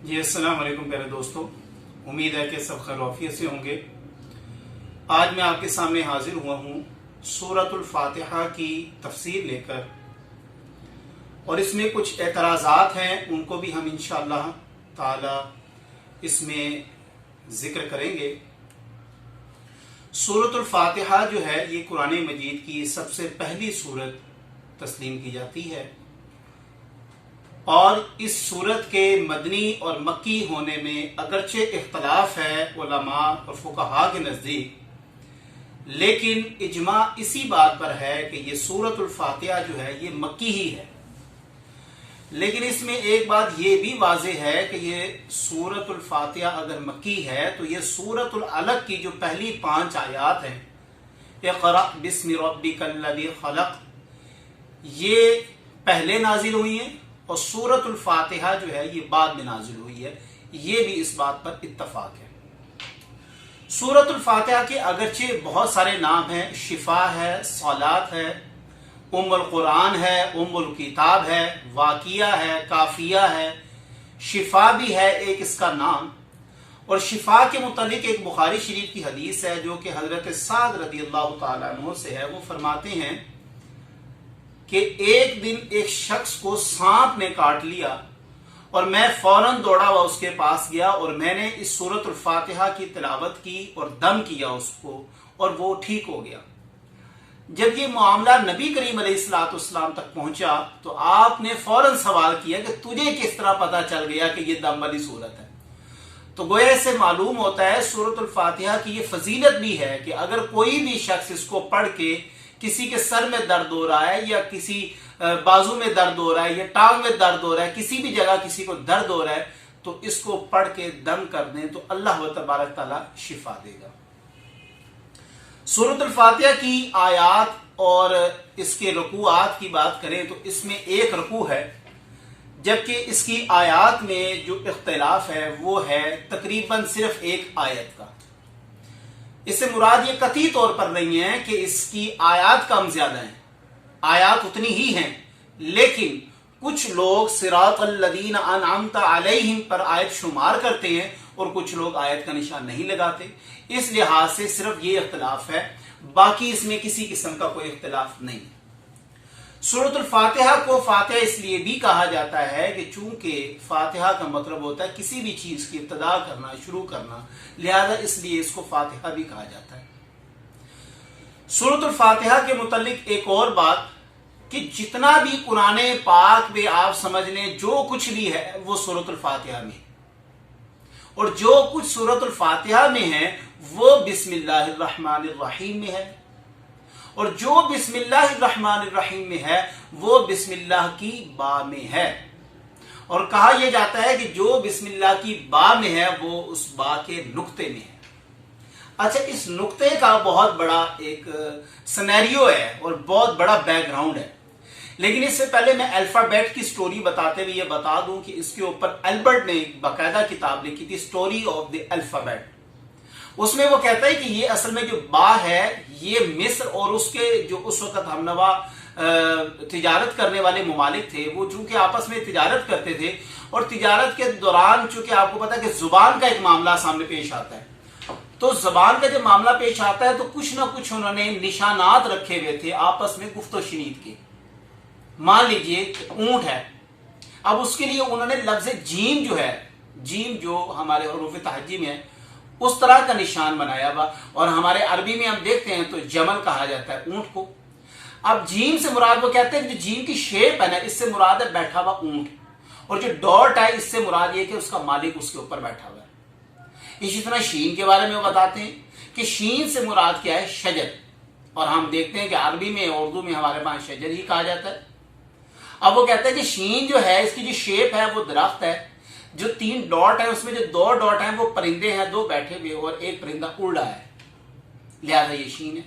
جی السلام علیکم پیارے دوستو، امید ہے کہ سب خیر وعافیت سے ہوں گے۔ آج میں آپ کے سامنے حاضر ہوا ہوں سورۃ الفاتحہ کی تفسیر لے کر، اور اس میں کچھ اعتراضات ہیں، ان کو بھی ہم انشاءاللہ تعالی اس میں ذکر کریں گے۔ سورۃ الفاتحہ جو ہے یہ قرآن مجید کی سب سے پہلی سورت تسلیم کی جاتی ہے، اور اس سورت کے مدنی اور مکی ہونے میں اگرچہ اختلاف ہے علماء اور فقہاء کے نزدیک، لیکن اجماع اسی بات پر ہے کہ یہ سورۃ الفاتحہ جو ہے یہ مکی ہی ہے۔ لیکن اس میں ایک بات یہ بھی واضح ہے کہ یہ سورۃ الفاتحہ اگر مکی ہے تو یہ سورۃ العلق کی جو پہلی 5 آیات ہیں، اقرأ بسم ربک الذی خلق، یہ پہلے نازل ہوئی ہیں، اور سورۃ الفاتحہ جو ہے یہ بعد میں نازل ہوئی ہے۔ یہ بھی اس بات پر اتفاق ہے۔ سورۃ الفاتحہ کے اگرچہ بہت سارے نام ہیں، شفا ہے، صلاۃ ہے، ام القرآن ہے، ام الکتاب ہے، واقعہ ہے، کافیہ ہے، شفا بھی ہے ایک اس کا نام۔ اور شفا کے متعلق ایک بخاری شریف کی حدیث ہے جو کہ حضرت سعد رضی اللہ تعالیٰ عنہ سے ہے۔ وہ فرماتے ہیں کہ ایک دن ایک شخص کو سانپ نے کاٹ لیا، اور میں فوراً دوڑا ہوا اس کے پاس گیا، اور میں نے اس سورۃ الفاتحہ کی تلاوت کی اور دم کیا اس کو، اور وہ ٹھیک ہو گیا۔ جب یہ معاملہ نبی کریم علیہ الصلوۃ والسلام تک پہنچا تو آپ نے فوراً سوال کیا کہ تجھے کس طرح پتا چل گیا کہ یہ دم والی صورت ہے؟ تو گویا اس سے معلوم ہوتا ہے سورۃ الفاتحہ کی یہ فضیلت بھی ہے کہ اگر کوئی بھی شخص اس کو پڑھ کے کسی کے سر میں درد ہو رہا ہے، یا کسی بازو میں درد ہو رہا ہے، یا ٹانگ میں درد ہو رہا ہے، کسی بھی جگہ کسی کو درد ہو رہا ہے، تو اس کو پڑھ کے دم کر دیں تو اللہ تبارک تعالیٰ شفا دے گا۔ سورۃ الفاتحہ کی آیات اور اس کے رکوعات کی بات کریں تو اس میں ایک رکوع ہے، جبکہ اس کی آیات میں جو اختلاف ہے وہ ہے تقریباً صرف ایک آیت کا۔ اس سے مراد یہ قطعی طور پر نہیں ہے کہ اس کی آیات کم زیادہ ہیں، آیات اتنی ہی ہیں، لیکن کچھ لوگ صراط الذین انعمت علیہم پر آیت شمار کرتے ہیں اور کچھ لوگ آیت کا نشان نہیں لگاتے۔ اس لحاظ سے صرف یہ اختلاف ہے، باقی اس میں کسی قسم کا کوئی اختلاف نہیں۔ سورۃ الفاتحہ کو فاتحہ اس لیے بھی کہا جاتا ہے کہ چونکہ فاتحہ کا مطلب ہوتا ہے کسی بھی چیز کی ابتدا کرنا، شروع کرنا، لہذا اس لیے اس کو فاتحہ بھی کہا جاتا ہے۔ سورۃ الفاتحہ کے متعلق ایک اور بات کہ جتنا بھی قرآن پاک میں آپ سمجھ لیں جو کچھ بھی ہے وہ سورۃ الفاتحہ میں، اور جو کچھ سورۃ الفاتحہ میں ہے وہ بسم اللہ الرحمن الرحیم میں ہے، اور جو بسم اللہ الرحمن الرحیم میں ہے وہ بسم اللہ کی با میں ہے۔ اور کہا یہ جاتا ہے کہ جو بسم اللہ کی با میں ہے وہ اس با کے نقطے میں ہے۔ اچھا، اس نقطے کا بہت بڑا ایک سینیریو ہے اور بہت بڑا بیک گراؤنڈ ہے، لیکن اس سے پہلے میں الفابیٹ کی سٹوری بتاتے ہوئے یہ بتا دوں کہ اس کے اوپر البرٹ نے ایک باقاعدہ کتاب لکھی تھی، سٹوری آف دی الفابیٹ۔ اس میں وہ کہتا ہے کہ یہ اصل میں جو با ہے یہ مصر اور اس کے جو اس وقت ہم نوا تجارت کرنے والے ممالک تھے، وہ چونکہ آپس میں تجارت کرتے تھے، اور تجارت کے دوران چونکہ آپ کو پتا ہے کہ زبان کا ایک معاملہ سامنے پیش آتا ہے، تو زبان کا جب معاملہ پیش آتا ہے تو کچھ نہ کچھ انہوں نے نشانات رکھے ہوئے تھے آپس میں گفت و شنید کے۔ مان لیجئے اونٹ ہے، اب اس کے لیے انہوں نے لفظ جیم جو ہے، جیم جو ہمارے حروف تہجی میں ہے، اس طرح کا نشان بنایا ہوا، اور ہمارے عربی میں ہم دیکھتے ہیں تو جمل کہا جاتا ہے اونٹ کو۔ اب جیم سے مراد وہ کہتے ہیں کہ جو جیم کی شیپ ہے نا، اس سے مراد ہے بیٹھا ہوا اونٹ، اور جو ڈاٹ ہے اس سے مراد یہ کہ اس کا مالک اس کے اوپر بیٹھا ہوا ہے۔ اسی طرح شین کے بارے میں وہ بتاتے ہیں کہ شین سے مراد کیا ہے، شجر، اور ہم دیکھتے ہیں کہ عربی میں اردو میں ہمارے پاس شجر ہی کہا جاتا ہے۔ اب وہ کہتے ہیں کہ شین جو ہے اس کی جو شیپ ہے وہ درخت ہے، جو 3 ڈاٹ ہیں اس میں جو 2 ڈاٹ ہیں وہ پرندے ہیں، 2 بیٹھے ہوئے اور ایک پرندہ اڑ رہا ہے، لہذا یہ شین ہے۔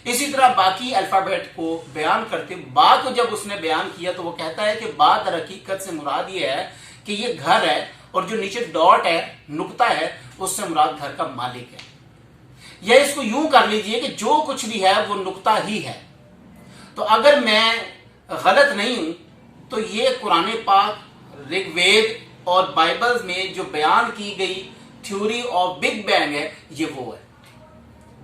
اسی طرح باقی الفابیٹ کو بیان کرتے با کو جب اس نے بیان کیا تو وہ کہتا ہے کہ با در حقیقت سے مراد یہ ہے کہ یہ گھر ہے، اور جو نیچے ڈاٹ ہے، نقطہ ہے، اس سے مراد گھر کا مالک ہے۔ یا اس کو یوں کر لیجئے کہ جو کچھ بھی ہے وہ نقطہ ہی ہے۔ تو اگر میں غلط نہیں ہوں تو یہ قرآن پاک، رگ وید اور بائبل میں جو بیان کی گئی تھیوری آف بگ بینگ ہے یہ وہ ہے،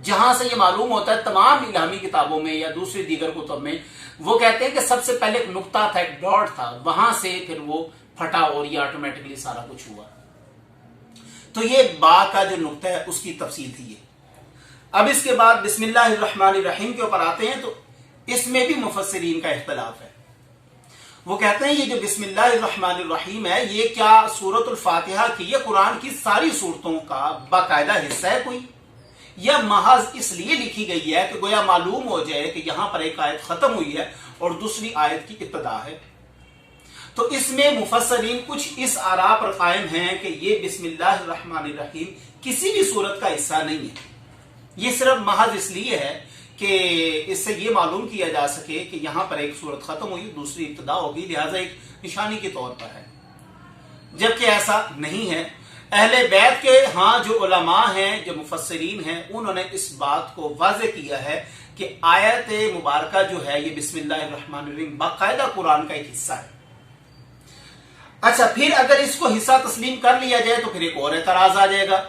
جہاں سے یہ معلوم ہوتا ہے تمام الہامی کتابوں میں یا دوسری دیگر کتب میں وہ کہتے ہیں کہ سب سے پہلے ایک نقطہ تھا، ایک ڈاٹ تھا، وہاں سے پھر وہ پھٹا اور یہ آٹومیٹکلی سارا کچھ ہوا۔ تو یہ با کا جو نقطہ ہے اس کی تفصیل تھی یہ۔ اب اس کے بعد بسم اللہ الرحمن الرحیم کے اوپر آتے ہیں، تو اس میں بھی مفسرین کا اختلاف ہے۔ وہ کہتے ہیں یہ جو بسم اللہ الرحمن الرحیم ہے یہ کیا سورۃ الفاتحہ کی یہ قرآن کی ساری صورتوں کا باقاعدہ حصہ ہے کوئی، یا محض اس لیے لکھی گئی ہے کہ گویا معلوم ہو جائے کہ یہاں پر ایک آیت ختم ہوئی ہے اور دوسری آیت کی ابتدا ہے۔ تو اس میں مفسرین کچھ اس آراء پر قائم ہیں کہ یہ بسم اللہ الرحمن الرحیم کسی بھی صورت کا حصہ نہیں ہے، یہ صرف محض اس لیے ہے کہ اس سے یہ معلوم کیا جا سکے کہ یہاں پر ایک صورت ختم ہوئی دوسری ابتدا ہوگی، لہذا ایک نشانی کے طور پر ہے، جبکہ ایسا نہیں ہے۔ اہل بیت کے ہاں جو علماء ہیں، جو مفسرین ہیں، انہوں نے اس بات کو واضح کیا ہے کہ آیت مبارکہ جو ہے یہ بسم اللہ الرحمن الرحیم باقاعدہ قرآن کا ایک حصہ ہے۔ اچھا، پھر اگر اس کو حصہ تسلیم کر لیا جائے تو پھر ایک اور اعتراض آ جائے گا،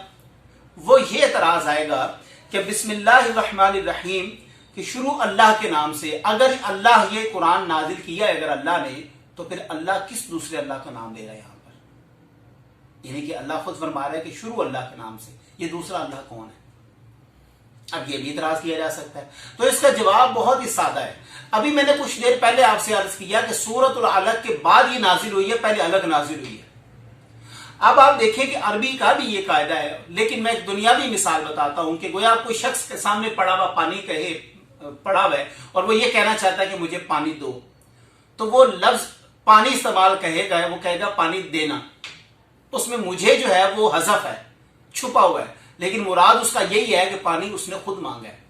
وہ یہ اعتراض آئے گا کہ بسم اللہ الرحمن الرحیم کہ شروع اللہ کے نام سے، اگر اللہ یہ قرآن نازل کیا ہے اگر اللہ نے، تو پھر اللہ کس دوسرے اللہ کا نام لے رہا ہے یہاں پر؟ یعنی کہ اللہ خود فرما رہا ہے کہ شروع اللہ کے نام سے، یہ دوسرا اللہ کون ہے؟ اب یہ بھی اعتراض کیا جا سکتا ہے، تو اس کا جواب بہت ہی سادہ ہے۔ ابھی میں نے کچھ دیر پہلے آپ سے عرض کیا کہ سورۃ العلق کے بعد یہ نازل ہوئی ہے، پہلے الگ نازل ہوئی ہے۔ اب آپ دیکھیں کہ عربی کا بھی یہ قاعدہ ہے، لیکن میں ایک دنیاوی مثال بتاتا ہوں کہ گویا آپ کوئی شخص کے سامنے پڑا ہوا پانی پڑا ہوا ہے اور وہ یہ کہنا چاہتا ہے کہ مجھے پانی دو، تو وہ لفظ پانی استعمال کہے گا، وہ کہے گا پانی دینا، اس میں مجھے جو ہے وہ حذف ہے، چھپا ہوا ہے، لیکن مراد اس کا یہی ہے کہ پانی اس نے خود مانگا ہے۔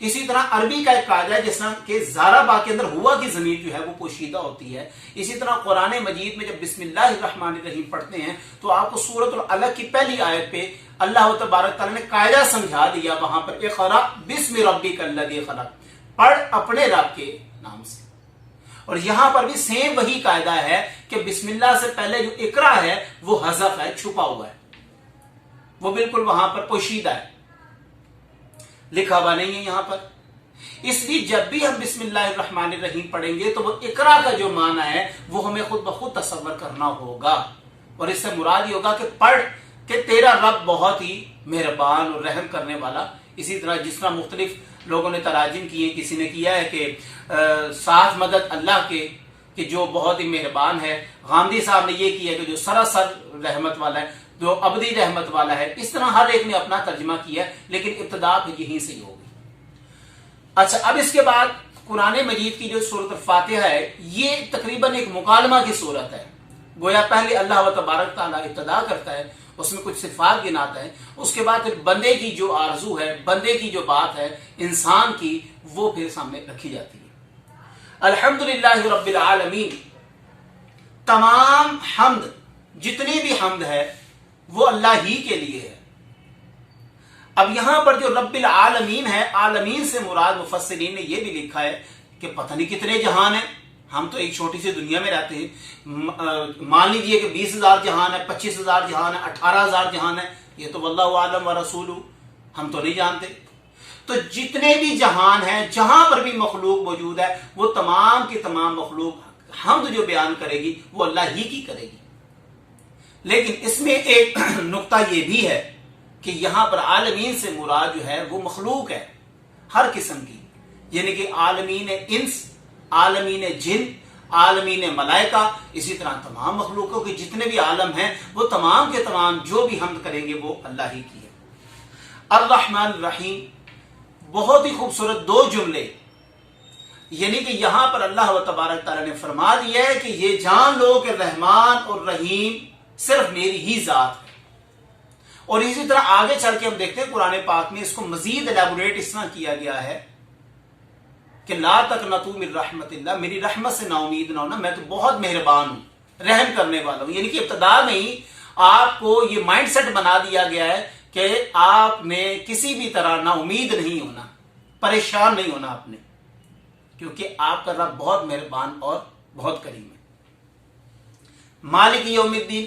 اسی طرح عربی کا ایک قاعدہ ہے، جس طرح کہ زارا با کے اندر ہوا کی ضمیر جو ہے وہ پوشیدہ ہوتی ہے، اسی طرح قرآن مجید میں جب بسم اللہ الرحمن الرحیم پڑھتے ہیں تو آپ کو سورۃ العلق کی پہلی آیت پہ اللہ تبارک تعالیٰ نے قاعدہ سمجھا دیا، وہاں پر اقرأ بسم ربک الذی خلق، پڑھ اپنے رب کے نام سے۔ اور یہاں پر بھی سیم وہی قاعدہ ہے کہ بسم اللہ سے پہلے جو اقرا ہے وہ حذف ہے، چھپا ہوا ہے، وہ بالکل وہاں پر پوشیدہ ہے، لکھا ہوا نہیں ہے یہاں پر۔ اس لیے جب بھی ہم بسم اللہ الرحمن الرحیم پڑھیں گے تو وہ اقرا کا جو معنی ہے وہ ہمیں خود بخود تصور کرنا ہوگا، اور اس سے مراد یہ ہوگا کہ پڑھ کہ تیرا رب بہت ہی مہربان اور رحم کرنے والا۔ اسی طرح جس طرح مختلف لوگوں نے تراجم کیے، کسی نے کیا ہے کہ ساتھ مدد اللہ کے کہ جو بہت ہی مہربان ہے، غامدی صاحب نے یہ کیا کہ جو سراسر رحمت والا ہے، جو ابدی رحمت والا ہے، اس طرح ہر ایک نے اپنا ترجمہ کیا، لیکن ابتدا پھر یہیں سے ہی ہوگی۔ اچھا، اب اس کے بعد قرآن مجید کی جو سورۃ الفاتحہ ہے یہ تقریباً ایک مکالمہ کی صورت ہے، گویا پہلے اللہ تبارک تعالیٰ ابتدا کرتا ہے، اس میں کچھ صفات گناتا ہے، اس کے بعد پھر بندے کی جو آرزو ہے، بندے کی جو بات ہے انسان کی، وہ پھر سامنے رکھی جاتی ہے۔ الحمدللہ رب العالمین، تمام حمد، جتنی بھی حمد ہے وہ اللہ ہی کے لیے ہے۔ اب یہاں پر جو رب العالمین ہے، عالمین سے مراد مفسرین نے یہ بھی لکھا ہے کہ پتہ نہیں کتنے جہان ہیں، ہم تو ایک چھوٹی سی دنیا میں رہتے ہیں، مان لیجئے کہ 20,000 جہان ہے، 25,000 جہان ہے، 18,000 جہان ہے، یہ تو واللہ اعلم ورسولہ، ہم تو نہیں جانتے۔ تو جتنے بھی جہان ہیں، جہاں پر بھی مخلوق موجود ہے، وہ تمام کی تمام مخلوق حمد جو بیان کرے گی وہ اللہ ہی کی کرے گی۔ لیکن اس میں ایک نقطہ یہ بھی ہے کہ یہاں پر عالمین سے مراد جو ہے وہ مخلوق ہے ہر قسم کی، یعنی کہ عالمین انس، عالمین جن، عالمین ملائکہ، اسی طرح تمام مخلوقوں کے جتنے بھی عالم ہیں وہ تمام کے تمام جو بھی حمد کریں گے وہ اللہ ہی کی ہے۔ الرحمن الرحیم، بہت ہی خوبصورت دو جملے، یعنی کہ یہاں پر اللہ تبارک تعالیٰ نے فرما دیا ہے کہ یہ جان لو کہ رحمان اور رحیم صرف میری ہی ذات ہے۔ اور اسی طرح آگے چل کے ہم دیکھتے ہیں قرآن پاک میں اس کو مزید الیبوریٹ اس طرح کیا گیا ہے کہ لا تقنطوا من رحمت اللہ، میری رحمت سے نا امید نہ ہونا، میں تو بہت مہربان ہوں، رحم کرنے والا ہوں۔ یعنی کہ ابتدا میں ہی آپ کو یہ مائنڈ سیٹ بنا دیا گیا ہے کہ آپ نے کسی بھی طرح نا امید نہیں ہونا، پریشان نہیں ہونا آپ نے، کیونکہ آپ کا رب بہت مہربان اور بہت کریم ہے۔ مالک یوم الدین،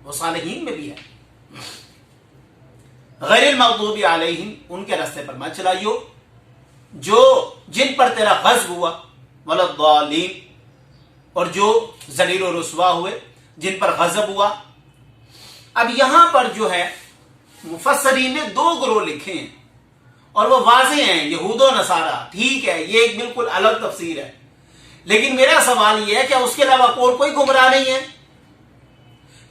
وہ صالحین میں بھی ہے. غیر المغضوب علیہم، ان کے راستے پر مت چلائیو جو جن پر تیرا غضب ہوا، ولا الضالین، اور جو ذلیل و رسوا ہوئے، جن پر غضب ہوا. اب یہاں پر جو ہے مفسرین نے دو گروہ لکھے ہیں اور وہ واضح ہیں، یہود و نصارہ. ٹھیک ہے، یہ ایک بالکل الگ تفسیر ہے، لیکن میرا سوال یہ ہے کہ اس کے علاوہ اور کوئی گمراہ نہیں ہے؟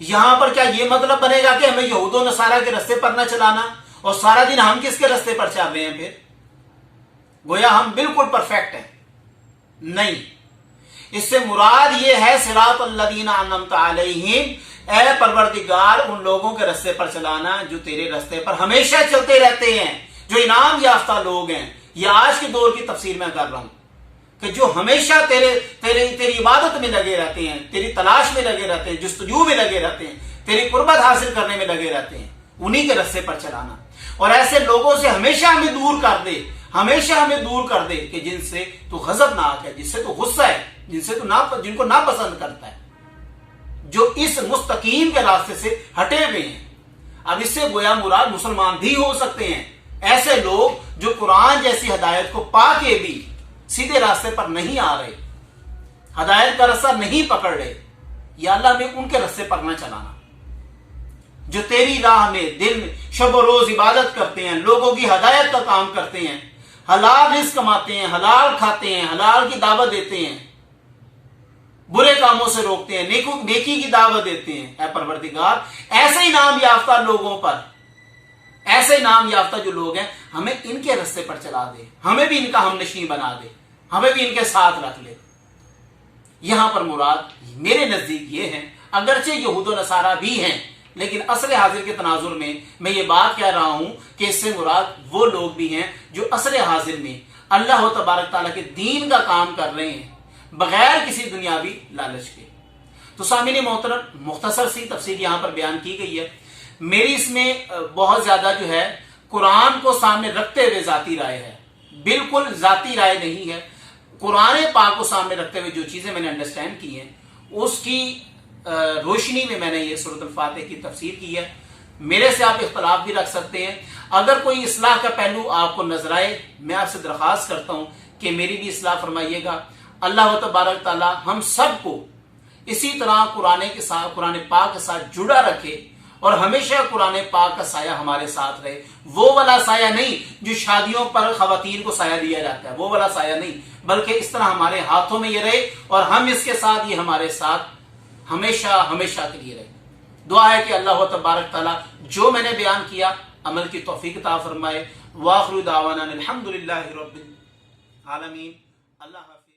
یہاں پر کیا یہ مطلب بنے گا کہ ہمیں یہود و نصارہ کے راستے پر نہ چلانا، اور سارا دن ہم کس کے راستے پر چل رہے ہیں؟ پھر گویا ہم بالکل پرفیکٹ ہیں. نہیں، اس سے مراد یہ ہے صراط الذین انعمت علیہم، اے پروردگار ان لوگوں کے راستے پر چلانا جو تیرے راستے پر ہمیشہ چلتے رہتے ہیں، جو انعام یافتہ لوگ ہیں. یہ آج کے دور کی تفسیر میں کر رہا ہوں کہ جو ہمیشہ تیری عبادت میں لگے رہتے ہیں، تیری تلاش میں لگے رہتے ہیں، جستجو میں لگے رہتے ہیں، تیری قربت حاصل کرنے میں لگے رہتے ہیں، انہی کے راستے پر چلانا. اور ایسے لوگوں سے ہمیشہ ہمیں دور کر دے، ہمیشہ ہمیں دور کر دے کہ جن سے تو غضبناک ہے، جس سے تو غصہ ہے، جن کو ناپسند کرتا ہے، جو اس مستقیم کے راستے سے ہٹے ہوئے ہیں. اب اس سے گویا مراد مسلمان بھی ہو سکتے ہیں، ایسے لوگ جو قرآن جیسی ہدایت کو پا کے بھی سیدھے راستے پر نہیں آ رہے، ہدایت کا راستہ نہیں پکڑ رہے. یا اللہ میں ان کے راستے پر نہ چلانا، جو تیری راہ میں دل میں شب و روز عبادت کرتے ہیں، لوگوں کی ہدایت کا کام کرتے ہیں، حلال رزق کماتے ہیں، حلال کھاتے ہیں، حلال کی دعوت دیتے ہیں، برے کاموں سے روکتے ہیں، نیکی کی دعوت دیتے ہیں. اے پروردگار ایسے انعام یافتہ لوگوں پر، ایسے انعام یافتہ جو لوگ ہیں، ہمیں ان کے راستے پر چلا دے، ہمیں بھی ان کا ہم نشین بنا دے، ہمیں بھی ان کے ساتھ رکھ لے. یہاں پر مراد میرے نزدیک یہ ہے، اگرچہ یہود و نصارہ بھی ہیں، لیکن عصر حاضر کے تناظر میں یہ بات کہہ رہا ہوں کہ اس سے مراد وہ لوگ بھی ہیں جو عصر حاضر میں اللہ تبارک تعالیٰ کے دین کا کام کر رہے ہیں بغیر کسی دنیاوی لالچ کے. تو سامعین محترم، مختصر سی تفصیل یہاں پر بیان کی گئی ہے. میری اس میں بہت زیادہ جو ہے قرآن کو سامنے رکھتے ہوئے ذاتی رائے ہے، بالکل ذاتی رائے نہیں ہے. قرآن پاک کو سامنے رکھتے ہوئے جو چیزیں میں نے انڈرسٹینڈ کی ہیں، اس کی روشنی میں میں نے یہ سورۃ الفاتح کی تفسیر کی ہے. میرے سے آپ اختلاف بھی رکھ سکتے ہیں. اگر کوئی اصلاح کا پہلو آپ کو نظر آئے، میں آپ سے درخواست کرتا ہوں کہ میری بھی اصلاح فرمائیے گا. اللہ تبارک تعالی ہم سب کو اسی طرح قرآن پاک کے ساتھ جڑا رکھے اور ہمیشہ قرآن پاک کا سایہ ہمارے ساتھ رہے. وہ والا سایہ نہیں جو شادیوں پر خواتین کو سایہ دیا جاتا ہے، وہ والا سایہ نہیں، بلکہ اس طرح ہمارے ہاتھوں میں یہ رہے اور ہم اس کے ساتھ، یہ ہمارے ساتھ ہمیشہ ہمیشہ کے لیے رہے. دعا ہے کہ اللہ تبارک تعالی جو میں نے بیان کیا عمل کی توفیق عطا فرمائے. وآخر دعوانا الحمدللہ رب العالمین. اللہ حافظ.